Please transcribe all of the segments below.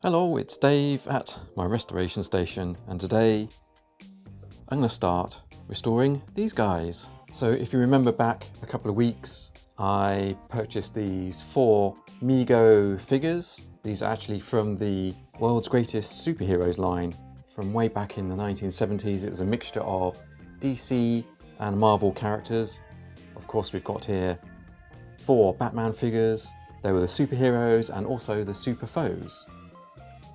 Hello, it's Dave at my restoration station, and today I'm going to start restoring these guys. So if you remember back a couple of weeks, I purchased these 4 MEGO figures. These are actually from the World's Greatest Superheroes line from way back in the 1970s. It was a mixture of DC and Marvel characters. Of course, we've got here 4 Batman figures. They were the superheroes and also the super foes.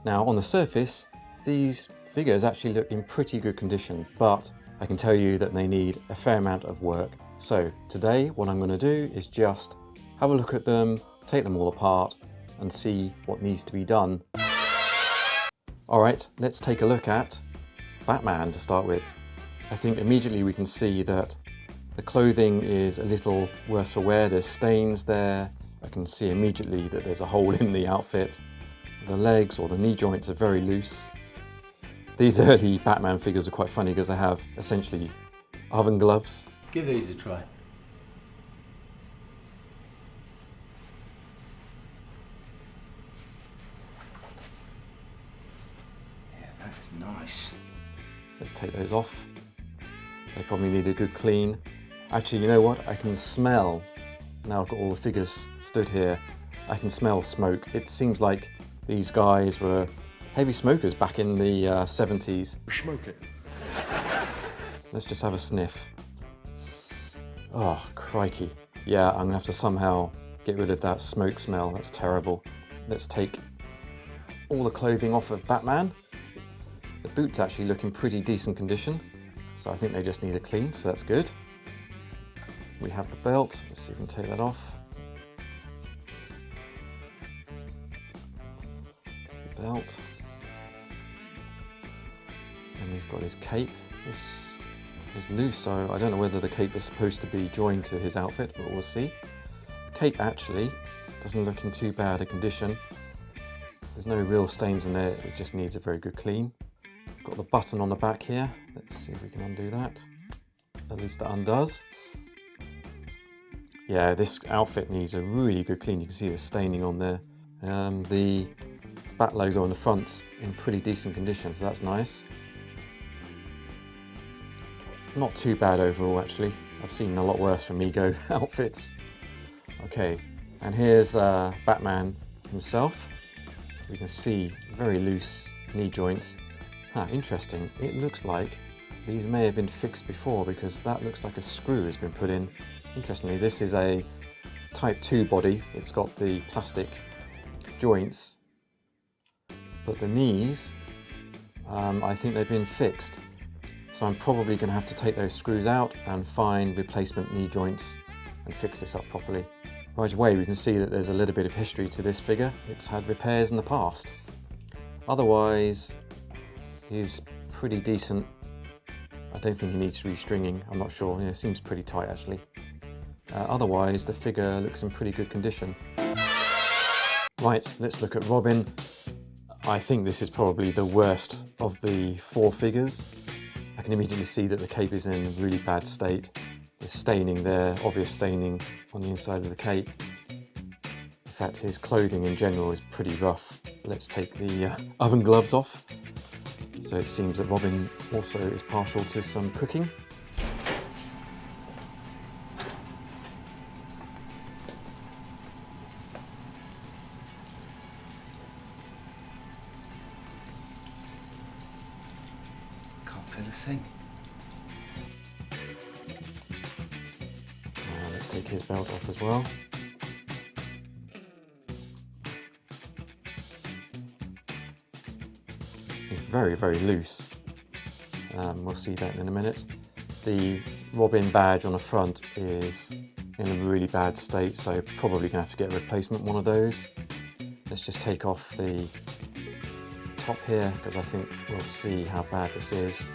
Now on the surface, these figures actually look in pretty good condition, but I can tell you that they need a fair amount of work. So today what I'm going to do is just have a look at them, take them all apart and see what needs to be done. Alright, let's take a look at Batman to start with. I think immediately we can see that the clothing is a little worse for wear. There's stains there. I can see immediately that there's a hole in the outfit. The legs or the knee joints are very loose. These early Batman figures are quite funny because they have essentially oven gloves. Give these a try. Yeah, that's nice. Let's take those off. They probably need a good clean. Actually, you know what? I can smell, now I've got all the figures stood here, I can smell smoke. It seems like these guys were heavy smokers back in the 70s. Smoke it. Let's just have a sniff. Oh, crikey. Yeah, I'm gonna have to somehow get rid of that smoke smell. That's terrible. Let's take all the clothing off of Batman. The boots actually look in pretty decent condition, so I think they just need a clean, so that's good. We have the belt. Let's see if we can take that off. Belt, and we've got his cape. This is loose, so I don't know whether the cape is supposed to be joined to his outfit, but we'll see. The cape actually doesn't look in too bad a condition. There's no real stains in there, it just needs a very good clean. Got the button on the back here. Let's see if we can undo that. At least that undoes. Yeah, this outfit needs a really good clean. You can see the staining on there. The Bat logo on the front's in pretty decent condition, so that's nice. Not too bad overall, actually. I've seen a lot worse from MEGO outfits. Okay, and here's Batman himself. You can see very loose knee joints. Interesting. It looks like these may have been fixed before because that looks like a screw has been put in. Interestingly, this is a Type 2 body. It's got the plastic joints, but the knees, I think they've been fixed. So I'm probably going to have to take those screws out and find replacement knee joints and fix this up properly. Right away we can see that there's a little bit of history to this figure. It's had repairs in the past. Otherwise, he's pretty decent. I don't think he needs restringing, I'm not sure. It seems pretty tight actually. Otherwise, the figure looks in pretty good condition. Right, let's look at Robin. I think this is probably the worst of the 4 figures. I can immediately see that the cape is in a really bad state. There's staining there, obvious staining on the inside of the cape. In fact, his clothing in general is pretty rough. Let's take the oven gloves off. So it seems that Robin also is partial to some cooking. Feel a thing. Let's take his belt off as well. It's very, very loose. We'll see that in a minute. The Robin badge on the front is in a really bad state, so probably gonna have to get a replacement one of those. Let's just take off the top here because I think we'll see how bad this is.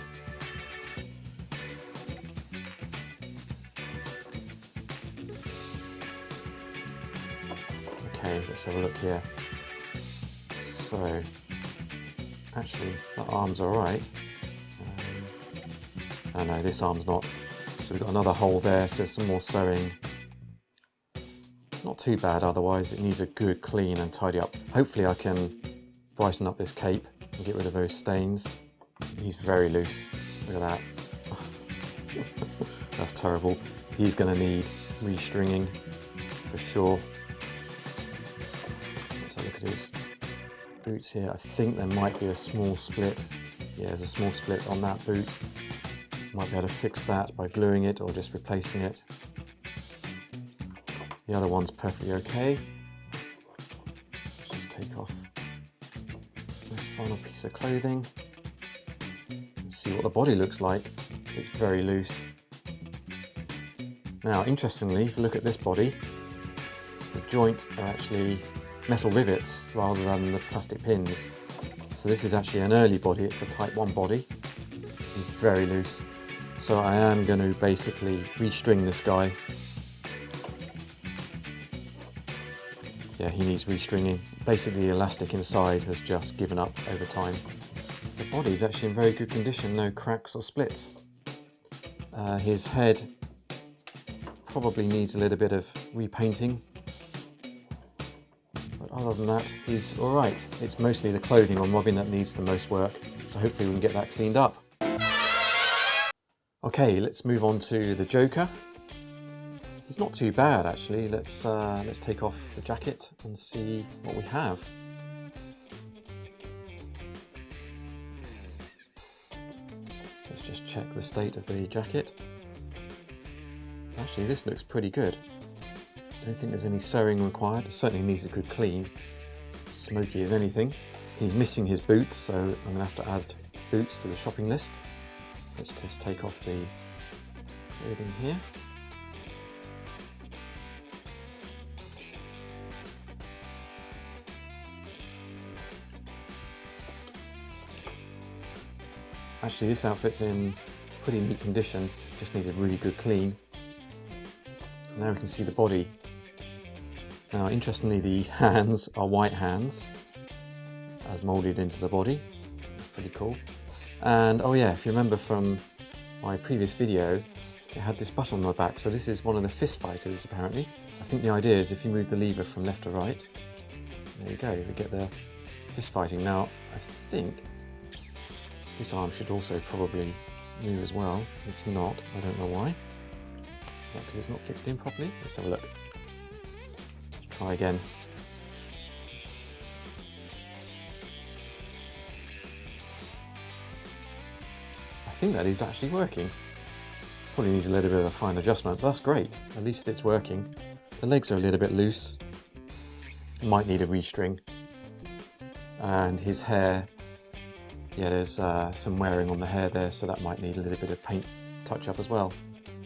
Okay, let's have a look here. So, actually, the arm's alright. Oh no, this arm's not. So we've got another hole there, so some more sewing. Not too bad otherwise, it needs a good clean and tidy up. Hopefully I can brighten up this cape and get rid of those stains. He's very loose. Look at that. That's terrible. He's going to need restringing for sure. Let's have a look at his boots here. I think there might be a small split. Yeah, there's a small split on that boot. Might be able to fix that by gluing it or just replacing it. The other one's perfectly okay. Let's just take off this final piece of clothing and see what the body looks like. It's very loose. Now, interestingly, if you look at this body, the joints are actually metal rivets rather than the plastic pins. So this is actually an early body, it's a Type 1 body. It's very loose. So I am going to basically restring this guy. Yeah, he needs restringing. Basically the elastic inside has just given up over time. The body is actually in very good condition, no cracks or splits. His head probably needs a little bit of repainting. But other than that, he's alright. It's mostly the clothing on Robin that needs the most work, so hopefully we can get that cleaned up. Okay, let's move on to the Joker. He's not too bad actually. Let's take off the jacket and see what we have. Let's just check the state of the jacket. Actually, this looks pretty good. I don't think there's any sewing required. It certainly needs a good clean. Smoky as anything. He's missing his boots, so I'm going to have to add boots to the shopping list. Let's just take off the clothing here. Actually, this outfit's in pretty neat condition, just needs a really good clean. Now we can see the body. Now, interestingly, the hands are white hands, as moulded into the body. That's pretty cool. And oh yeah, if you remember from my previous video, it had this button on the back, so this is one of the fist fighters apparently. I think the idea is if you move the lever from left to right, there you go, we get the fist fighting. Now, I think this arm should also probably move as well. It's not, I don't know why. Is that because it's not fixed in properly? Let's have a look. Let's try again. I think that is actually working. Probably needs a little bit of a fine adjustment, but that's great. At least it's working. The legs are a little bit loose. Might need a restring. And his hair, yeah, there's some wearing on the hair there, so that might need a little bit of paint touch up as well.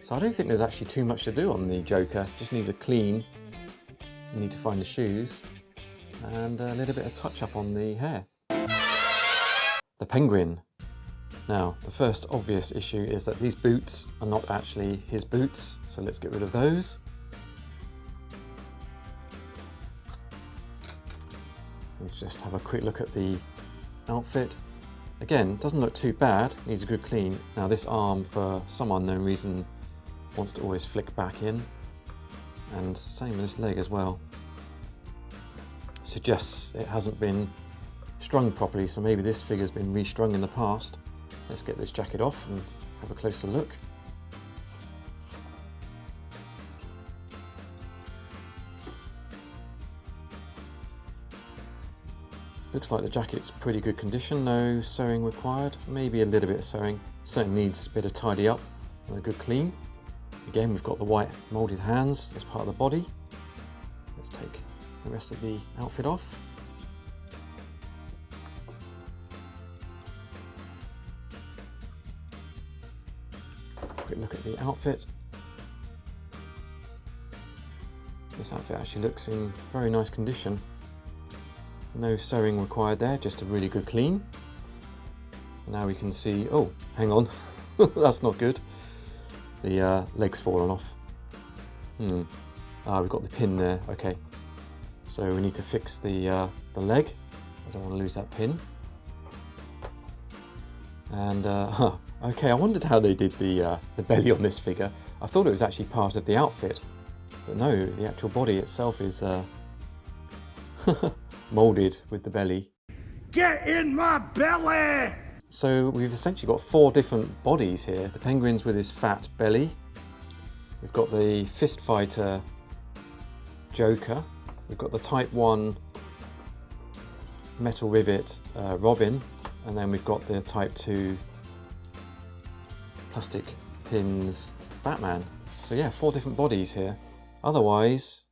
So I don't think there's actually too much to do on the Joker. Just needs a clean. You need to find the shoes and a little bit of touch up on the hair. The Penguin. Now, the first obvious issue is that these boots are not actually his boots, so let's get rid of those. Let's just have a quick look at the outfit. Again, doesn't look too bad, needs a good clean. Now this arm, for some unknown reason, wants to always flick back in. And same with this leg as well. Suggests it hasn't been strung properly, so maybe this figure's been restrung in the past. Let's get this jacket off and have a closer look. Looks like the jacket's pretty good condition, no sewing required, maybe a little bit of sewing. Certainly needs a bit of tidy up and a good clean. Again, we've got the white moulded hands as part of the body. Let's take the rest of the outfit off. Quick look at the outfit. This outfit actually looks in very nice condition. No sewing required there, just a really good clean. Now we can see, oh, hang on, that's not good. The leg's fallen off. We've got the pin there, okay. So we need to fix the leg. I don't want to lose that pin. And, okay, I wondered how they did the belly on this figure. I thought it was actually part of the outfit. But no, the actual body itself is moulded with the belly. Get in my belly! So we've essentially got 4 different bodies here. The penguin's with his fat belly. We've got the fist fighter Joker. We've got the Type 1 metal rivet Robin. And then we've got the Type 2 plastic pins Batman. So yeah, 4 different bodies here. Otherwise,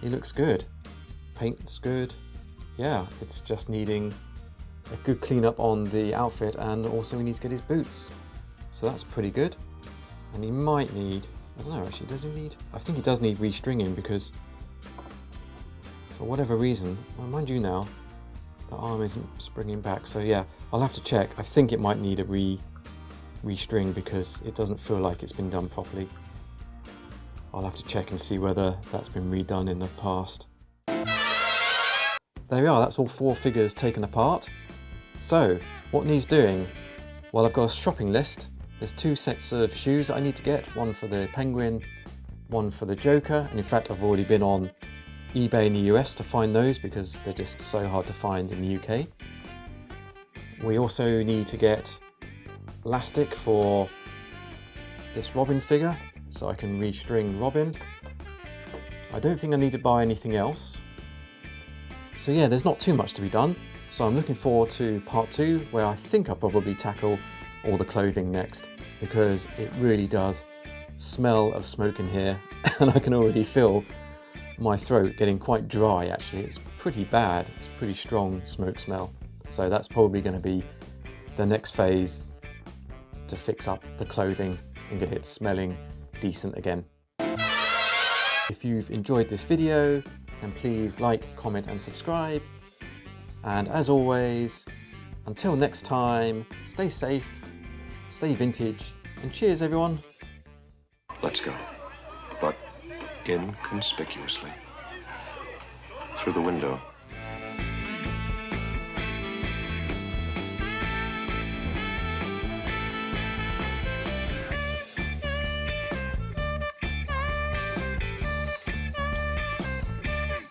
he looks good. Paint's good. Yeah, it's just needing a good cleanup on the outfit, and also we need to get his boots. So that's pretty good. And he might need, I don't know actually, does he need? I think he does need restringing because for whatever reason, well, mind you now, the arm isn't springing back. So yeah, I'll have to check. I think it might need a restring because it doesn't feel like it's been done properly. I'll have to check and see whether that's been redone in the past. There we are, that's all 4 figures taken apart. So, what needs doing? Well, I've got a shopping list. There's 2 sets of shoes that I need to get, one for the Penguin, one for the Joker, and in fact I've already been on eBay in the US to find those because they're just so hard to find in the UK. We also need to get elastic for this Robin figure, so I can restring Robin. I don't think I need to buy anything else. So yeah, there's not too much to be done. So I'm looking forward to part 2, where I think I'll probably tackle all the clothing next, because it really does smell of smoke in here, and I can already feel my throat getting quite dry actually. It's pretty bad, it's a pretty strong smoke smell. So that's probably going to be the next phase to fix up the clothing and get it smelling decent again. If you've enjoyed this video, then please like, comment and subscribe. And as always, until next time, stay safe, stay vintage, and cheers everyone. Let's go, but inconspicuously. Through the window.